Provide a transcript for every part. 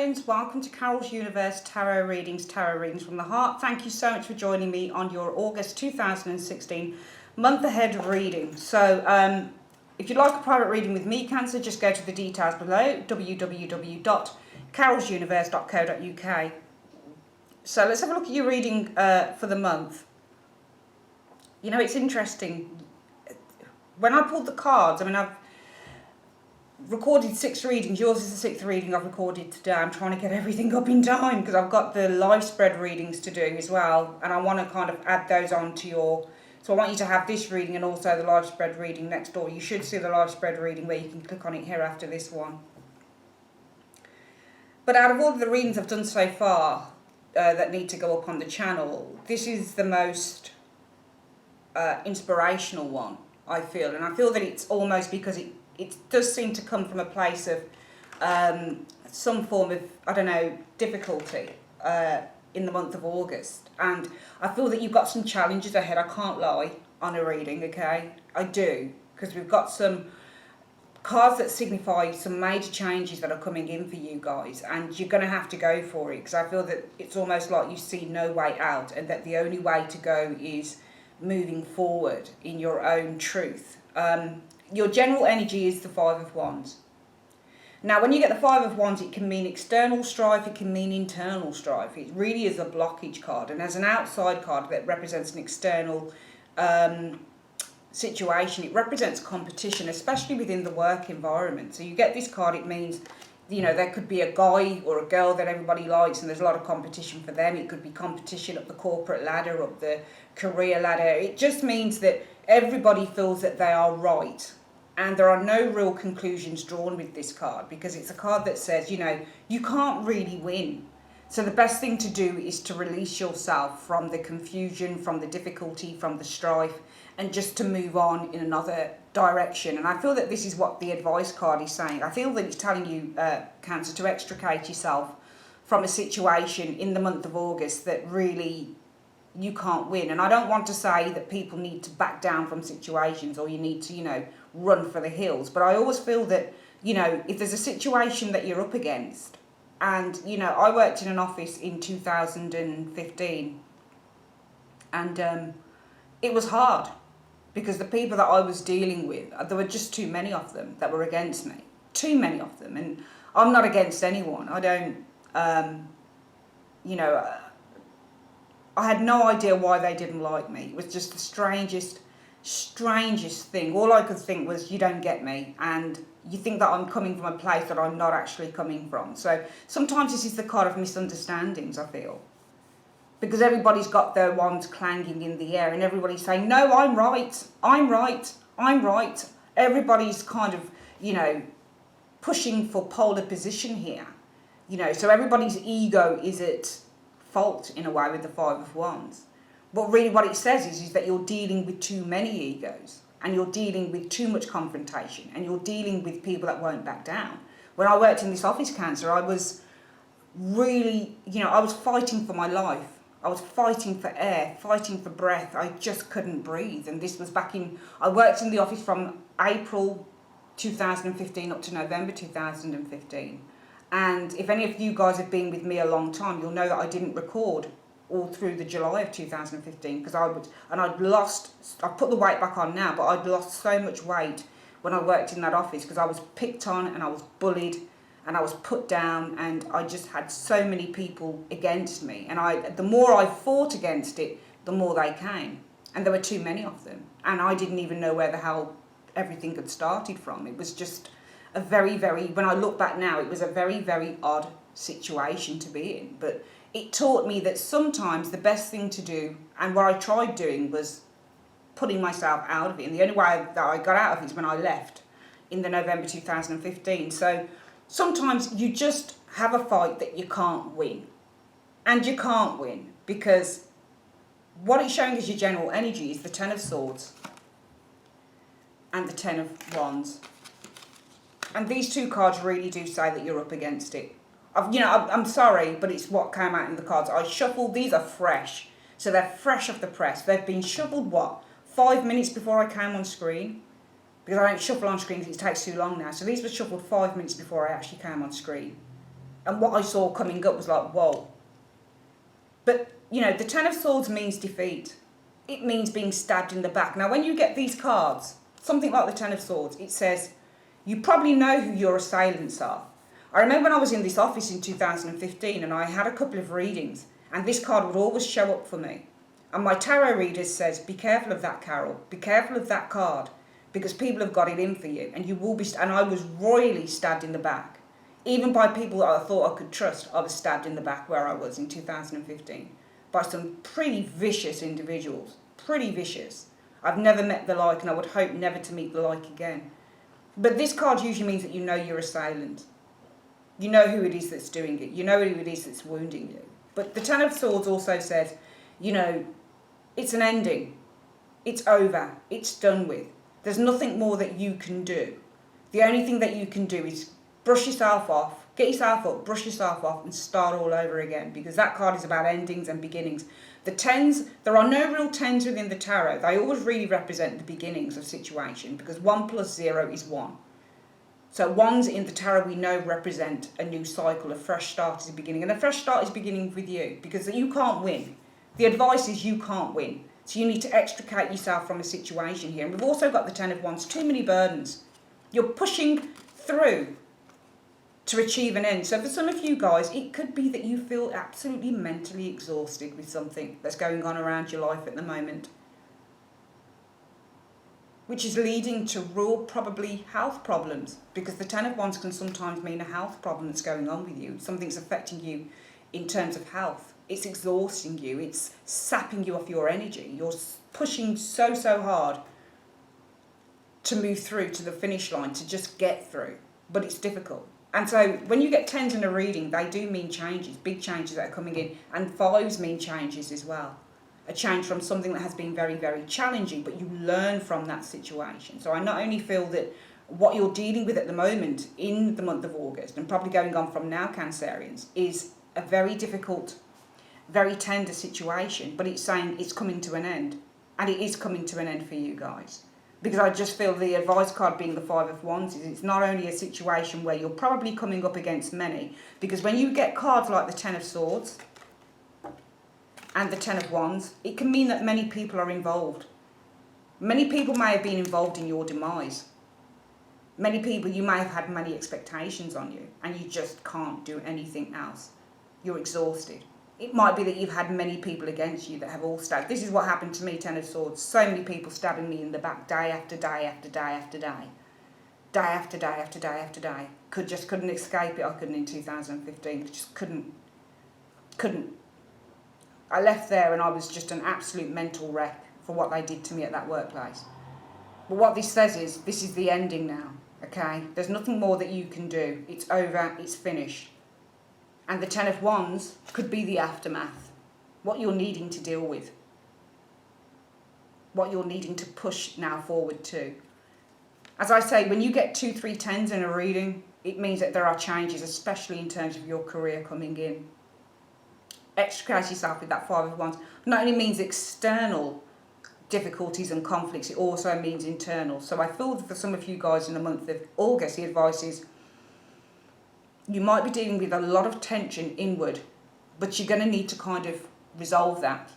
friends, welcome to Carol's Universe Tarot Readings from the Heart. Thank you so much for joining me on your August 2016 month ahead reading. So if you'd like a private reading with me, Cancer, just go to the details below, www.carolsuniverse.co.uk. So let's have a look at your reading for the month. You know, it's interesting. When I pulled the cards, I mean, I've recorded 6 readings. Yours is the 6th reading I've recorded today. I'm trying to get everything up in time because I've got the live spread readings to do as well, and I want to kind of add those on to your... So I want you to have this reading and also the live spread reading next door. You should see the live spread reading where you can click on it here after this one. But out of all of the readings I've done so far that need to go up on the channel, this is the most inspirational one, I feel. And I feel that it's almost because it does seem to come from a place of some form of, I don't know, difficulty in the month of August. And I feel that you've got some challenges ahead, I can't lie, on a reading, okay? I do, because we've got some cards that signify some major changes that are coming in for you guys, and you're going to have to go for it, because I feel that it's almost like you see no way out, and that the only way to go is moving forward in your own truth. Your general energy is the 5 of Wands. Now, when you get the 5 of Wands, it can mean external strife, it can mean internal strife. It really is a blockage card. And as an outside card that represents an external situation, it represents competition, especially within the work environment. So you get this card, it means, you know, there could be a guy or a girl that everybody likes and there's a lot of competition for them. It could be competition up the corporate ladder, up the career ladder. It just means that everybody feels that they are right. And there are no real conclusions drawn with this card, because it's a card that says, you know, you can't really win. So the best thing to do is to release yourself from the confusion, from the difficulty, from the strife, and just to move on in another direction. And I feel that this is what the advice card is saying. I feel that it's telling you, Cancer, to extricate yourself from a situation in the month of August that really you can't win. And I don't want to say that people need to back down from situations or you need to, you know, run for the hills. But I always feel that, you know, if there's a situation that you're up against, and, you know, I worked in an office in 2015, and it was hard because the people that I was dealing with, there were just too many of them that were against me. Too many of them. And I'm not against anyone. I don't, you know, I had no idea why they didn't like me. It was just the strangest thing. All I could think was, you don't get me, and you think that I'm coming from a place that I'm not actually coming from. So sometimes this is the card of misunderstandings, I feel, because everybody's got their wands clanging in the air and everybody's saying, no, I'm right, I'm right, I'm right. Everybody's kind of, you know, pushing for polar position here, you know, so everybody's ego is at fault in a way with the 5 of Wands. But really what it says is that you're dealing with too many egos, and you're dealing with too much confrontation, and you're dealing with people that won't back down. When I worked in this office, Cancer, I was really, you know, I was fighting for my life. I was fighting for air, fighting for breath. I just couldn't breathe. And this was back in, I worked in the office from April 2015 up to November 2015. And if any of you guys have been with me a long time, you'll know that I didn't record all through the July of 2015 because I'd lost, I put the weight back on now, but I'd lost so much weight when I worked in that office because I was picked on and I was bullied and I was put down, and I just had so many people against me. And the more I fought against it, the more they came. And there were too many of them. And I didn't even know where the hell everything had started from. It was just a very, very, when I look back now, it was a very, very odd situation to be in. But it taught me that sometimes the best thing to do, and what I tried doing, was putting myself out of it. And the only way that I got out of it is when I left in the November 2015. So sometimes you just have a fight that you can't win. And you can't win because what it's showing as your general energy is the 10 of Swords and the 10 of Wands. And these two cards really do say that you're up against it. I'm sorry, but it's what came out in the cards. I shuffled, these are fresh. So they're fresh off the press. They've been shuffled, 5 minutes before I came on screen? Because I don't shuffle on screen because it takes too long now. So these were shuffled 5 minutes before I actually came on screen. And what I saw coming up was like, whoa. But, you know, the Ten of Swords means defeat. It means being stabbed in the back. Now, when you get these cards, something like the Ten of Swords, it says, you probably know who your assailants are. I remember when I was in this office in 2015 and I had a couple of readings, and this card would always show up for me. And my tarot reader says, be careful of that, Carol. Be careful of that card, because people have got it in for you, and you will be. And I was royally stabbed in the back, even by people that I thought I could trust. I was stabbed in the back where I was in 2015 by some pretty vicious individuals. Pretty vicious. I've never met the like, and I would hope never to meet the like again. But this card usually means that you know your assailant. You know who it is that's doing it. You know who it is that's wounding you. But the Ten of Swords also says, you know, it's an ending. It's over. It's done with. There's nothing more that you can do. The only thing that you can do is brush yourself off, get yourself up, brush yourself off, and start all over again, because that card is about endings and beginnings. The tens, there are no real tens within the tarot. They always really represent the beginnings of situation, because 1 plus 0 is 1. So ones in the tarot we know represent a new cycle, a fresh start is a beginning. And a fresh start is beginning with you, because you can't win. The advice is you can't win. So you need to extricate yourself from a situation here. And we've also got the Ten of Wands, too many burdens. You're pushing through to achieve an end. So for some of you guys, it could be that you feel absolutely mentally exhausted with something that's going on around your life at the moment, which is leading to real, probably, health problems, because the Ten of Wands can sometimes mean a health problem that's going on with you. Something's affecting you in terms of health. It's exhausting you. It's sapping you off your energy. You're pushing so hard to move through to the finish line, to just get through. But it's difficult. And so when you get tens in a reading, they do mean changes, big changes that are coming in. And fives mean changes as well. A change from something that has been very, very challenging, but you learn from that situation. So I not only feel that what you're dealing with at the moment in the month of August, and probably going on from now, Cancerians, is a very difficult, very tender situation, but it's saying it's coming to an end. And it is coming to an end for you guys. Because I just feel the advice card being the Five of Wands is it's not only a situation where you're probably coming up against many, because when you get cards like the Ten of Swords and the Ten of Wands, it can mean that many people are involved. Many people may have been involved in your demise. Many people, you may have had many expectations on you, and you just can't do anything else. You're exhausted. It might be that you've had many people against you that have all stabbed. This is what happened to me, Ten of Swords. So many people stabbing me in the back day after day after day after day. Day after day after day after day. Just couldn't escape it. I couldn't in 2015. Just couldn't. I left there and I was just an absolute mental wreck for what they did to me at that workplace. But what this says is, this is the ending now, okay? There's nothing more that you can do. It's over, it's finished. And the Ten of Wands could be the aftermath. What you're needing to deal with. What you're needing to push now forward to. As I say, when you get 2, 3 tens in a reading, it means that there are changes, especially in terms of your career coming in. Extricate yourself with that Five of Wands. Not only means external difficulties and conflicts, it also means internal. So I feel that for some of you guys in the month of August, the advice is you might be dealing with a lot of tension inward, but you're going to need to kind of resolve that.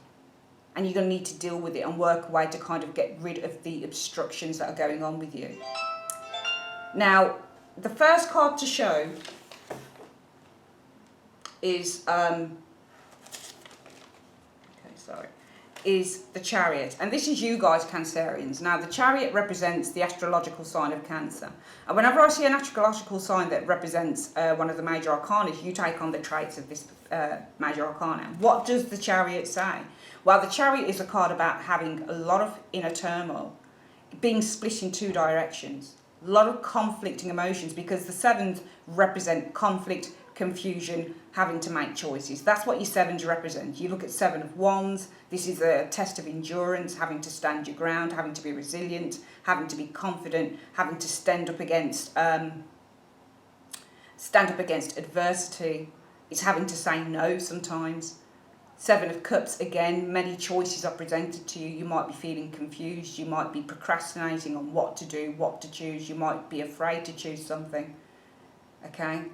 And you're going to need to deal with it and work a way to kind of get rid of the obstructions that are going on with you. Now, the first card to show is is the Chariot. And this is you guys, Cancerians. Now, the Chariot represents the astrological sign of Cancer. And whenever I see an astrological sign that represents one of the major arcana, you take on the traits of this major arcana. What does the Chariot say? Well, the Chariot is a card about having a lot of inner turmoil, being split in 2 directions, a lot of conflicting emotions, because the sevens represent conflict, confusion, having to make choices. That's what your sevens represent. You look at Seven of Wands, this is a test of endurance, having to stand your ground, having to be resilient, having to be confident, having to stand up against adversity. It's having to say no sometimes. Seven of Cups, again, many choices are presented to you. You might be feeling confused, you might be procrastinating on what to do, what to choose, you might be afraid to choose something. Okay?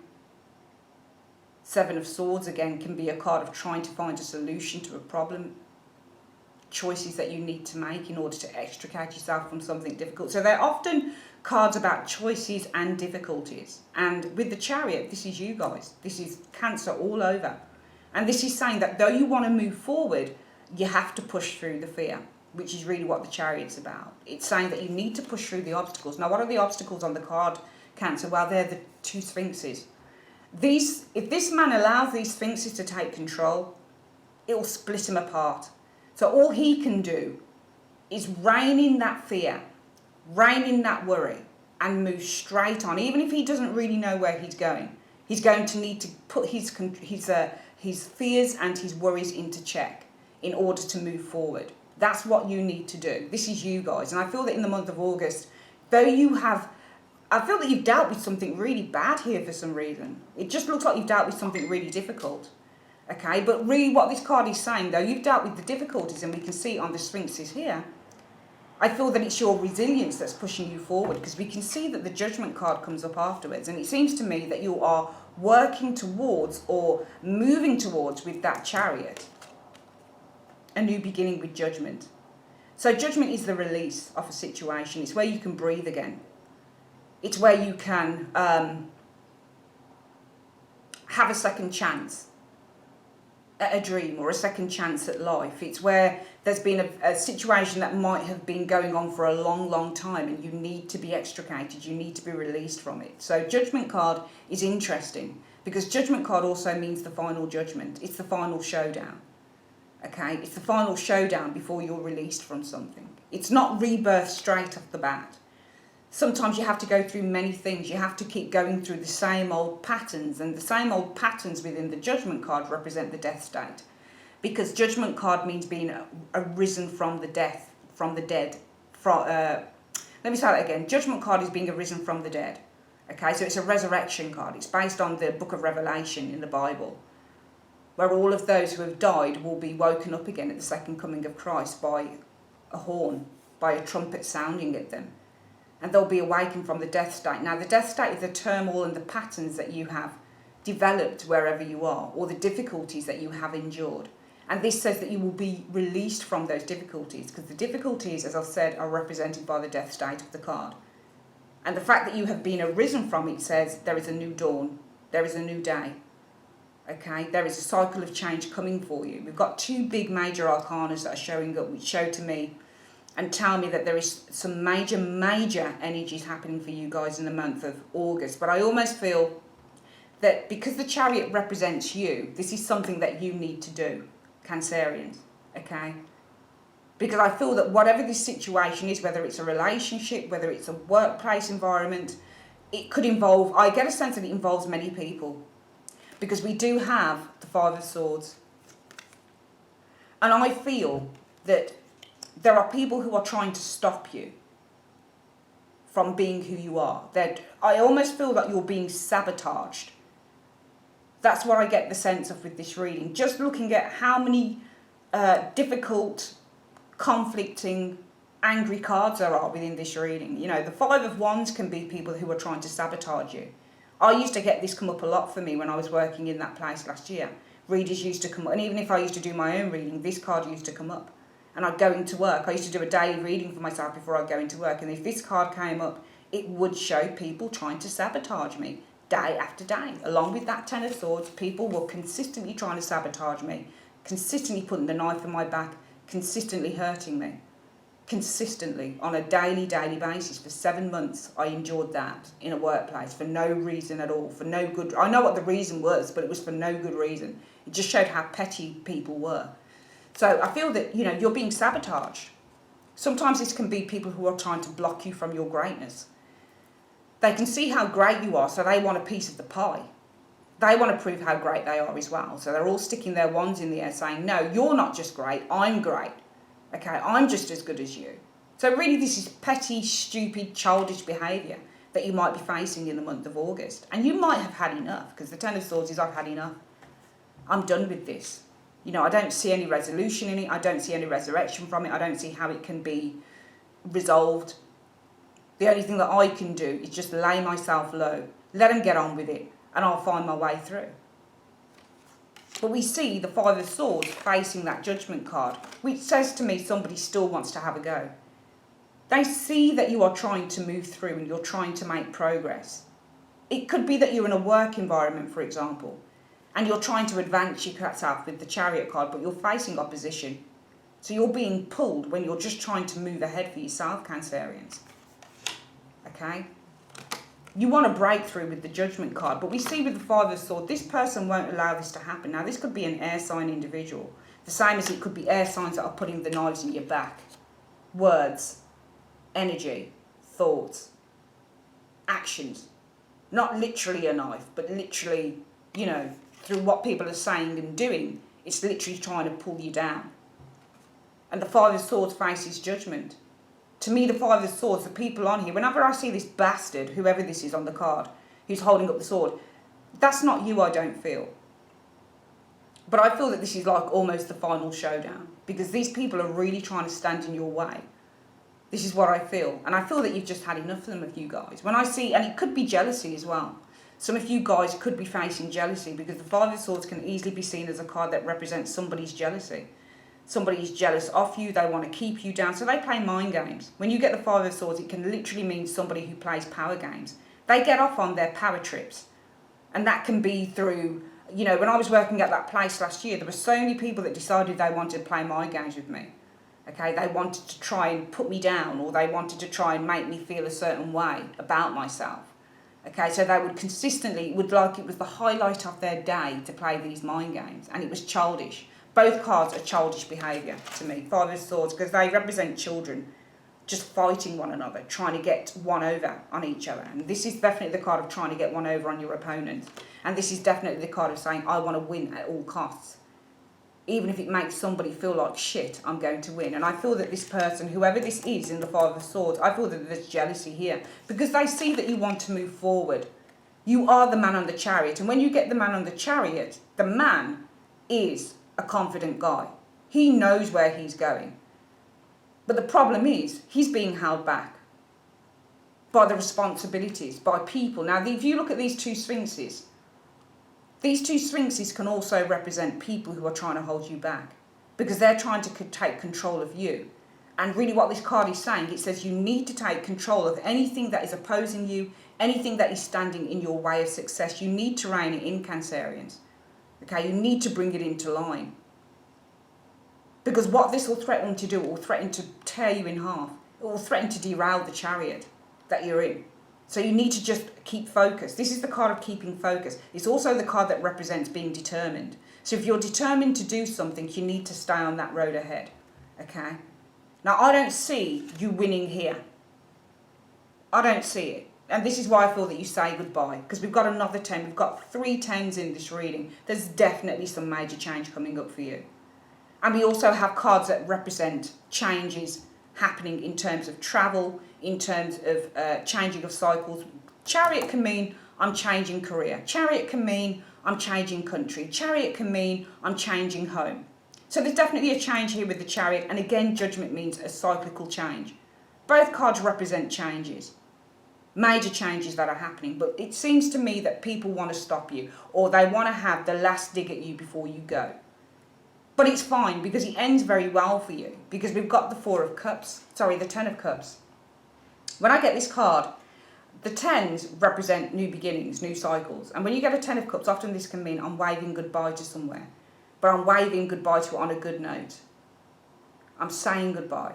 Seven of Swords, again, can be a card of trying to find a solution to a problem. Choices that you need to make in order to extricate yourself from something difficult. So they're often cards about choices and difficulties. And with the Chariot, this is you guys. This is Cancer all over. And this is saying that though you want to move forward, you have to push through the fear, which is really what the Chariot's about. It's saying that you need to push through the obstacles. Now, what are the obstacles on the card, Cancer? Well, they're the two Sphinxes. If this man allows these Sphinxes to take control, it will split him apart. So all he can do is rein in that fear, rein in that worry, and move straight on. Even if he doesn't really know where he's going to need to put his fears and his worries into check in order to move forward. That's what you need to do. This is you guys. And I feel that in the month of August, I feel that you've dealt with something really bad here for some reason. It just looks like you've dealt with something really difficult. Okay, but really what this card is saying, though, you've dealt with the difficulties, and we can see on the Sphinxes here. I feel that it's your resilience that's pushing you forward, because we can see that the Judgment card comes up afterwards, and it seems to me that you are working towards or moving towards, with that Chariot, a new beginning with Judgment. So Judgment is the release of a situation. It's where you can breathe again. It's where you can have a second chance at a dream or a second chance at life. It's where there's been a situation that might have been going on for a long, long time, and you need to be extricated, you need to be released from it. So Judgment card is interesting, because Judgment card also means the final judgment. It's the final showdown. Okay, it's the final showdown before you're released from something. It's not rebirth straight off the bat. Sometimes you have to go through many things. You have to keep going through the same old patterns, and the same old patterns within the Judgment card represent the death state, because Judgment card means being arisen from the dead. Let me say that again. Judgment card is being arisen from the dead. Okay, so it's a resurrection card. It's based on the book of Revelation in the Bible, where all of those who have died will be woken up again at the second coming of Christ by a horn, by a trumpet sounding at them. And they'll be awakened from the death state. Now, the death state is the turmoil and the patterns that you have developed wherever you are, or the difficulties that you have endured. And this says that you will be released from those difficulties, because the difficulties, as I've said, are represented by the death state of the card. And the fact that you have been arisen from it says there is a new dawn, there is a new day. Okay, there is a cycle of change coming for you. We've got two big major arcanas that are showing up, which show to me and tell me that there is some major energies happening for you guys in the month of August. But I almost feel that because the Chariot represents you, this is something that you need to do, Cancerians, okay? Because I feel that whatever this situation is, whether it's a relationship, whether it's a workplace environment, it could involve, I get a sense that it involves many people, because we do have the Five of Swords. And I feel that there are people who are trying to stop you from being who you are. I almost feel that you're being sabotaged. That's what I get the sense of with this reading. Just looking at how many difficult, conflicting, angry cards there are within this reading. You know, the Five of Wands can be people who are trying to sabotage you. I used to get this come up a lot for me when I was working in that place last year. Readers used to come up, and even if I used to do my own reading, this card used to come up. And I'd go into work. I used to do a daily reading for myself before I'd go into work. And if this card came up, it would show people trying to sabotage me day after day. Along with that Ten of Swords, people were consistently trying to sabotage me, consistently putting the knife in my back, consistently hurting me. Consistently, on a daily basis. For 7 months, I endured that in a workplace for no reason at all, for no good. I know what the reason was, but it was for no good reason. It just showed how petty people were. So I feel that, you know, you're being sabotaged. Sometimes this can be people who are trying to block you from your greatness. They can see how great you are, so they want a piece of the pie. They want to prove how great they are as well. So they're all sticking their wands in the air saying, no, you're not just great, I'm great. Okay, I'm just as good as you. So really this is petty, stupid, childish behaviour that you might be facing in the month of August. And you might have had enough, because the Ten of Swords is I've had enough. I'm done with this. You know, I don't see any resolution in it. I don't see any resurrection from it. I don't see how it can be resolved. The only thing that I can do is just lay myself low, let them get on with it, and I'll find my way through. But we see the Five of Swords facing that Judgment card, which says to me somebody still wants to have a go. They see that you are trying to move through and you're trying to make progress. It could be that you're in a work environment, for example, and you're trying to advance yourself with the Chariot card, but you're facing opposition. So you're being pulled when you're just trying to move ahead for yourself, Cancerians. Okay? You want a breakthrough with the Judgment card, but we see with the Five of Swords, this person won't allow this to happen. Now, this could be an air sign individual, the same as it could be air signs that are putting the knives in your back. Words, energy, thoughts, actions. Not literally a knife, but literally, you know, through what people are saying and doing, it's literally trying to pull you down. And the Five of Swords faces Judgment. To me, the Five of Swords, the people on here, whenever I see this bastard, whoever this is on the card, who's holding up the sword, that's not you, I don't feel. But I feel that this is like almost the final showdown, because these people are really trying to stand in your way. This is what I feel. And I feel that you've just had enough of them, of you guys. When I see, and it could be jealousy as well. Some of you guys could be facing jealousy, because the Five of Swords can easily be seen as a card that represents somebody's jealousy. Somebody's jealous of you, they want to keep you down, so they play mind games. When you get the Five of Swords, it can literally mean somebody who plays power games. They get off on their power trips. And that can be through, you know, when I was working at that place last year, there were so many people that decided they wanted to play mind games with me. Okay, they wanted to try and put me down, or they wanted to try and make me feel a certain way about myself. Okay, so they would consistently, it was the highlight of their day to play these mind games, and it was childish. Both cards are childish behaviour to me, Five of Swords, because they represent children just fighting one another, trying to get one over on each other. And this is definitely the card of trying to get one over on your opponent. And this is definitely the card of saying, I want to win at all costs. Even if it makes somebody feel like shit, I'm going to win. And I feel that this person, whoever this is in the Five of Swords, I feel that there's jealousy here, because they see that you want to move forward. You are the man on the Chariot. And when you get the man on the Chariot, the man is a confident guy. He knows where he's going. But the problem is, he's being held back by the responsibilities, by people. Now, if you look at these two sphinxes can also represent people who are trying to hold you back, because they're trying to take control of you. And really what this card is saying, it says you need to take control of anything that is opposing you, anything that is standing in your way of success. You need to rein it in, Cancerians. Okay, you need to bring it into line. Because what this will threaten to do, it will threaten to tear you in half. It will threaten to derail the Chariot that you're in. So you need to just keep focused. This is the card of keeping focus. It's also the card that represents being determined. So if you're determined to do something, you need to stay on that road ahead. Okay? Now, I don't see you winning here. I don't see it. And this is why I feel that you say goodbye, because we've got another 10. We've got 3 10s in this reading. There's definitely some major change coming up for you. And we also have cards that represent changes happening in terms of travel, in terms of changing of cycles. Chariot can mean I'm changing career. Chariot can mean I'm changing country. Chariot can mean I'm changing home. So there's definitely a change here with the Chariot. And again, Judgment means a cyclical change. Both cards represent changes. Major changes that are happening, but it seems to me that people want to stop you, or they want to have the last dig at you before you go. But it's fine, because it ends very well for you, because we've got the the 10 of Cups. When I get this card, the 10s represent new beginnings, new cycles, and when you get a 10 of Cups, often this can mean I'm waving goodbye to somewhere, but I'm waving goodbye to it on a good note. I'm saying goodbye.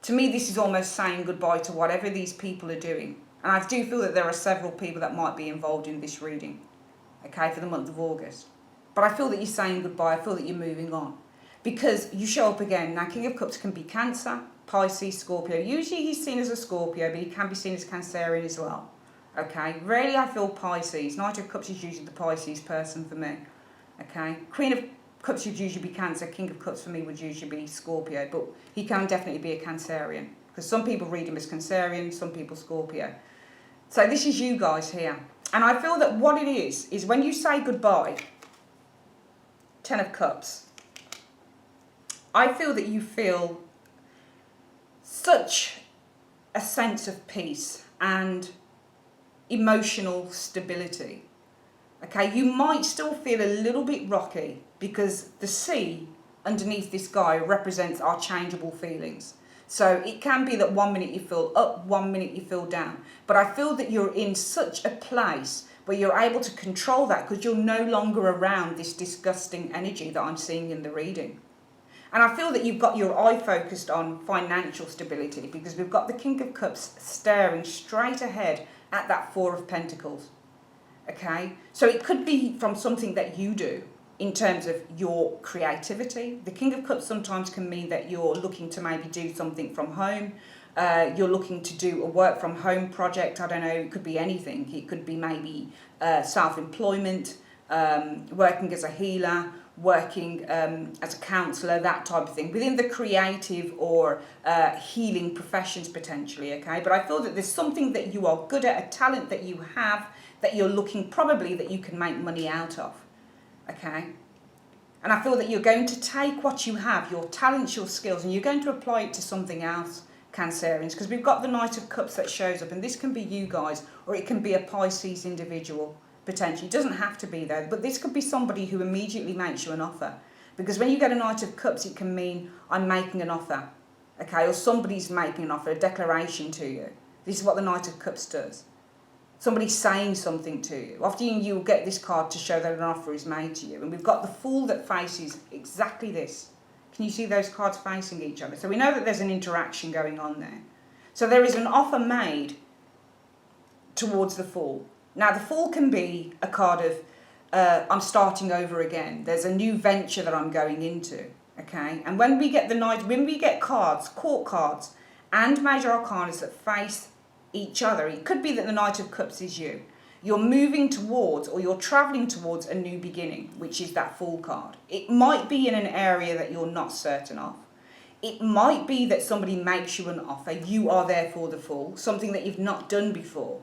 To me, this is almost saying goodbye to whatever these people are doing. And I do feel that there are several people that might be involved in this reading, okay, for the month of August. But I feel that you're saying goodbye. I feel that you're moving on. Because you show up again. Now, King of Cups can be Cancer, Pisces, Scorpio. Usually he's seen as a Scorpio, but he can be seen as Cancerian as well. Okay, rarely I feel Pisces. Knight of Cups is usually the Pisces person for me. Okay, Queen of Cups would usually be Cancer. King of Cups for me would usually be Scorpio, but he can definitely be a Cancerian, because some people read him as Cancerian, some people Scorpio. So this is you guys here. And I feel that what it is when you say goodbye, 10 of Cups, I feel that you feel such a sense of peace and emotional stability Okay, you might still feel a little bit rocky because the C underneath this guy represents our changeable feelings. So it can be that 1 minute you feel up, 1 minute you feel down. But I feel that you're in such a place where you're able to control that because you're no longer around this disgusting energy that I'm seeing in the reading. And I feel that you've got your eye focused on financial stability because we've got the King of Cups staring straight ahead at that Four of Pentacles. Okay, so it could be from something that you do in terms of your creativity. The King of Cups sometimes can mean that you're looking to maybe do something from home. You're looking to do a work from home project. I don't know, it could be anything. It could be maybe self-employment, working as a healer, working as a counsellor, that type of thing, within the creative or healing professions potentially, okay? But I feel that there's something that you are good at, a talent that you have, that you're looking probably that you can make money out of, okay? And I feel that you're going to take what you have, your talents, your skills, and you're going to apply it to something else, Cancerians, because we've got the Knight of Cups that shows up, and this can be you guys, or it can be a Pisces individual, potentially. It doesn't have to be though, but this could be somebody who immediately makes you an offer. Because when you get a Knight of Cups, it can mean I'm making an offer, okay? Or somebody's making an offer, a declaration to you. This is what the Knight of Cups does. Somebody's saying something to you. Often you'll get this card to show that an offer is made to you. And we've got the Fool that faces exactly this. Can you see those cards facing each other? So we know that there's an interaction going on there. So there is an offer made towards the Fool. Now the Fool can be a card of, I'm starting over again. There's a new venture that I'm going into, okay? And when we get the Knight, when we get cards, court cards, and major arcana that face each other, it could be that the Knight of Cups is you. You're moving towards, or you're travelling towards a new beginning, which is that Fool card. It might be in an area that you're not certain of. It might be that somebody makes you an offer. You are therefore the Fool, something that you've not done before.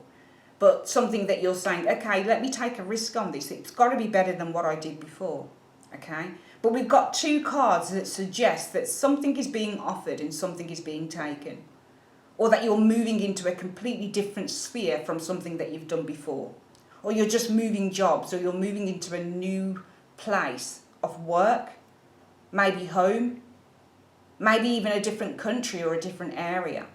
But something that you're saying, okay, let me take a risk on this. It's got to be better than what I did before, okay? But we've got two cards that suggest that something is being offered and something is being taken. Or that you're moving into a completely different sphere from something that you've done before. Or you're just moving jobs, or you're moving into a new place of work, maybe home, maybe even a different country or a different area.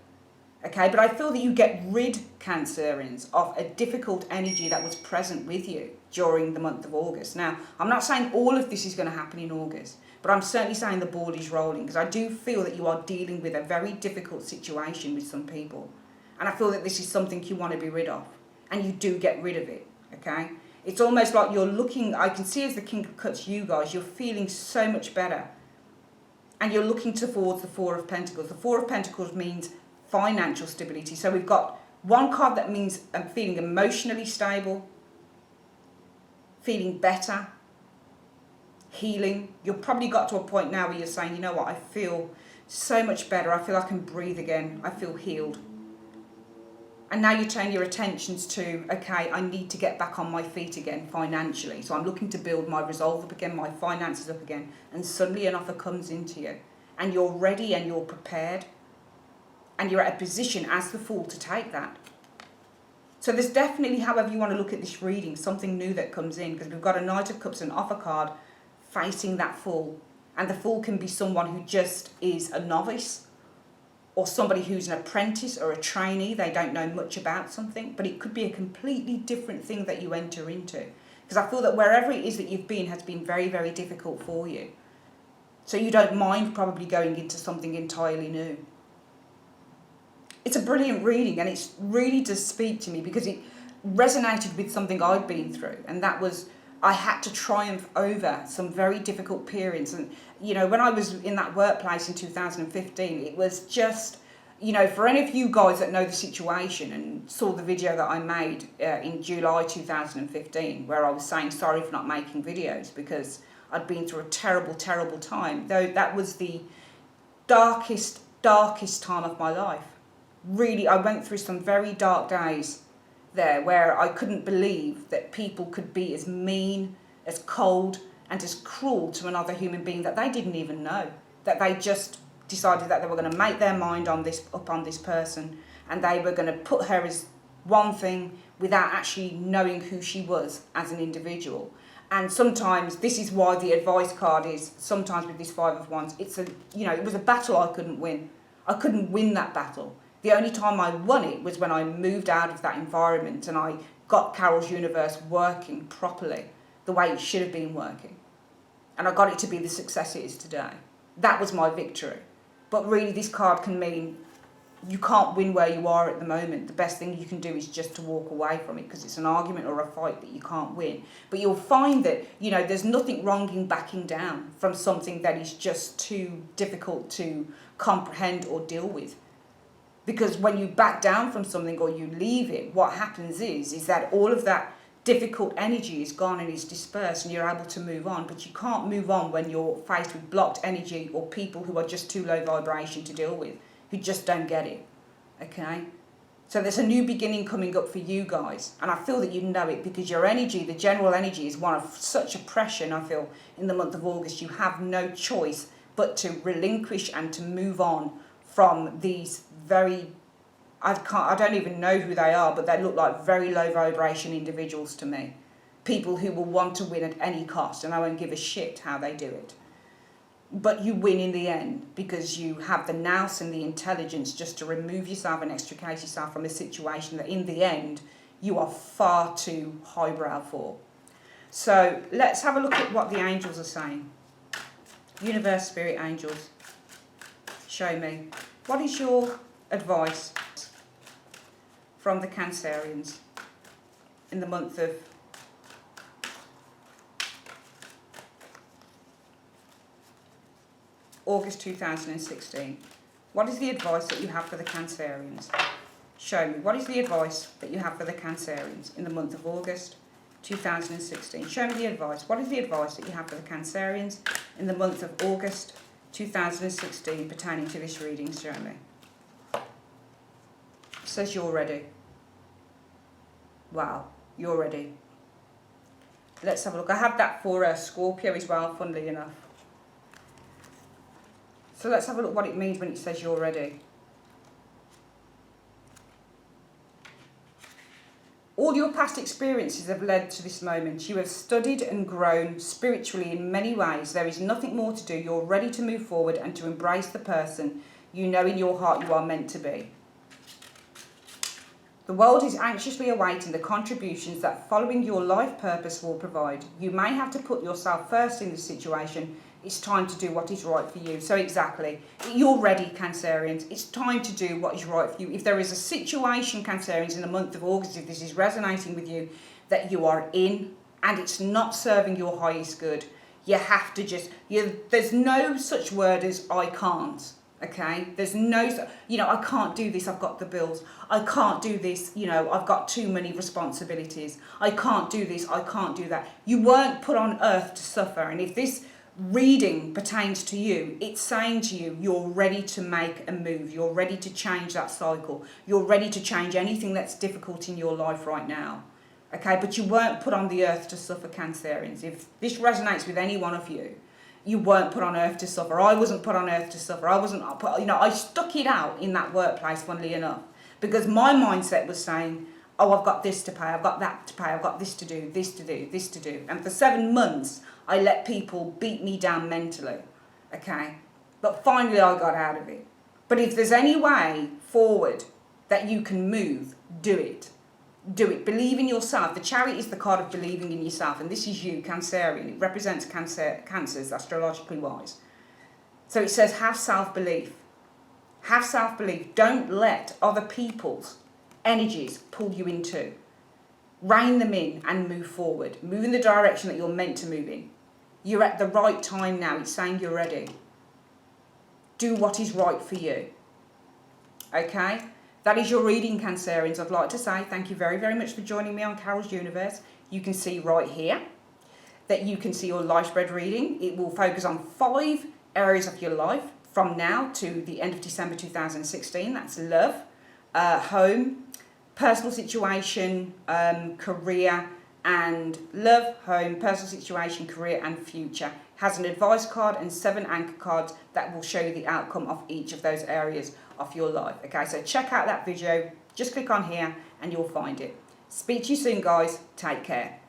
Okay, but I feel that you get rid, Cancerians, of a difficult energy that was present with you during the month of August. Now, I'm not saying all of this is going to happen in August, but I'm certainly saying the ball is rolling because I do feel that you are dealing with a very difficult situation with some people. And I feel that this is something you want to be rid of. And you do get rid of it, okay? It's almost like you're looking, I can see as the King of Cups, you guys, you're feeling so much better. And you're looking towards the Four of Pentacles. The Four of Pentacles means financial stability. So we've got one card that means I'm feeling emotionally stable, feeling better, healing. You've probably got to a point now where you're saying, you know what, I feel so much better. I feel I can breathe again. I feel healed. And now you turn your attentions to, okay, I need to get back on my feet again financially. So I'm looking to build my resolve up again, my finances up again. And suddenly an offer comes into you. And you're ready and you're prepared. And you're at a position as the Fool to take that. So there's definitely, however you want to look at this reading, something new that comes in. Because we've got a Knight of Cups, an offer card, facing that Fool. And the Fool can be someone who just is a novice. Or somebody who's an apprentice or a trainee. They don't know much about something. But it could be a completely different thing that you enter into. Because I feel that wherever it is that you've been has been very, very difficult for you. So you don't mind probably going into something entirely new. It's a brilliant reading, and it really does speak to me because it resonated with something I'd been through, and that was I had to triumph over some very difficult periods. And, you know, when I was in that workplace in 2015, it was just, you know, for any of you guys that know the situation and saw the video that I made in July 2015, where I was saying sorry for not making videos because I'd been through a terrible, terrible time, though that was the darkest time of my life. Really, I went through some very dark days there where I couldn't believe that people could be as mean, as cold and as cruel to another human being that they didn't even know. That they just decided that they were going to make their mind on this person and they were going to put her as one thing without actually knowing who she was as an individual. And sometimes this is why the advice card is, sometimes with this Five of Wands, it's a, you know, it was a battle I couldn't win. I couldn't win that battle. The only time I won it was when I moved out of that environment and I got Carol's Universe working properly, the way it should have been working. And I got it to be the success it is today. That was my victory. But really this card can mean you can't win where you are at the moment. The best thing you can do is just to walk away from it, because it's an argument or a fight that you can't win. But you'll find that, you know, there's nothing wrong in backing down from something that is just too difficult to comprehend or deal with. Because when you back down from something or you leave it, what happens is that all of that difficult energy is gone and is dispersed and you're able to move on. But you can't move on when you're faced with blocked energy or people who are just too low vibration to deal with, who just don't get it, okay? So there's a new beginning coming up for you guys, and I feel that you know it because your energy, the general energy, is one of such oppression. I feel in the month of August you have no choice but to relinquish and to move on from these very, I don't even know who they are, but they look like very low vibration individuals to me. People who will want to win at any cost, and I won't give a shit how they do it. But you win in the end because you have the nous and the intelligence just to remove yourself and extricate yourself from a situation that in the end you are far too highbrow for. So let's have a look at what the angels are saying. Universe, spirit, angels, show me. What is your advice from the Cancerians in the month of August 2016. What is the advice that you have for the Cancerians? Show me. What is the advice that you have for the Cancerians in the month of August 2016? Show me the advice. What is the advice that you have for the Cancerians in the month of August 2016 pertaining to this reading? Show me. It says you're ready. Wow, you're ready. Let's have a look. I have that for Scorpio as well, funnily enough. So let's have a look what it means when it says you're ready. All your past experiences have led to this moment. You have studied and grown spiritually in many ways. There is nothing more to do. You're ready to move forward and to embrace the person you know in your heart you are meant to be. The world is anxiously awaiting the contributions that following your life purpose will provide. You may have to put yourself first in this situation. It's time to do what is right for you. So exactly, you're ready, Cancerians. It's time to do what is right for you. If there is a situation, Cancerians, in the month of August, if this is resonating with you, that you are in and it's not serving your highest good, you have to just, there's no such word as I can't, okay? There's no, you know, I can't do this, I've got the bills. I can't do this, you know, I've got too many responsibilities. I can't do this, I can't do that. You weren't put on earth to suffer. And if this reading pertains to you, it's saying to you, you're ready to make a move. You're ready to change that cycle. You're ready to change anything that's difficult in your life right now. Okay, but you weren't put on the earth to suffer, Cancerians. If this resonates with any one of you, you weren't put on earth to suffer. I wasn't put on earth to suffer. I wasn't put, you know, I stuck it out in that workplace, funnily enough, because my mindset was saying, oh, I've got this to pay, I've got that to pay, I've got this to do, this to do, this to do. And for 7 months, I let people beat me down mentally, okay? But finally I got out of it. But if there's any way forward that you can move, do it. Do it. Believe in yourself. The Chariot is the card of believing in yourself, and this is you, Cancerian. It represents Cancers, astrologically wise. So it says have self-belief. Have self-belief. Don't let other people's energies pull you into. Rein them in and move forward. Move in the direction that you're meant to move in. You're at the right time now. It's saying you're ready. Do what is right for you. Okay? That is your reading, Cancerians. I'd like to say thank you very, very much for joining me on Carol's Universe. You can see right here that you can see your life spread reading. It will focus on 5 areas of your life from now to the end of December 2016. That's love, home, personal situation, career, and love, home, personal situation, career, and future. Has an advice card and 7 anchor cards that will show you the outcome of each of those areas of your life. Okay, so check out that video. Just click on here and you'll find it. Speak to you soon, guys. Take care.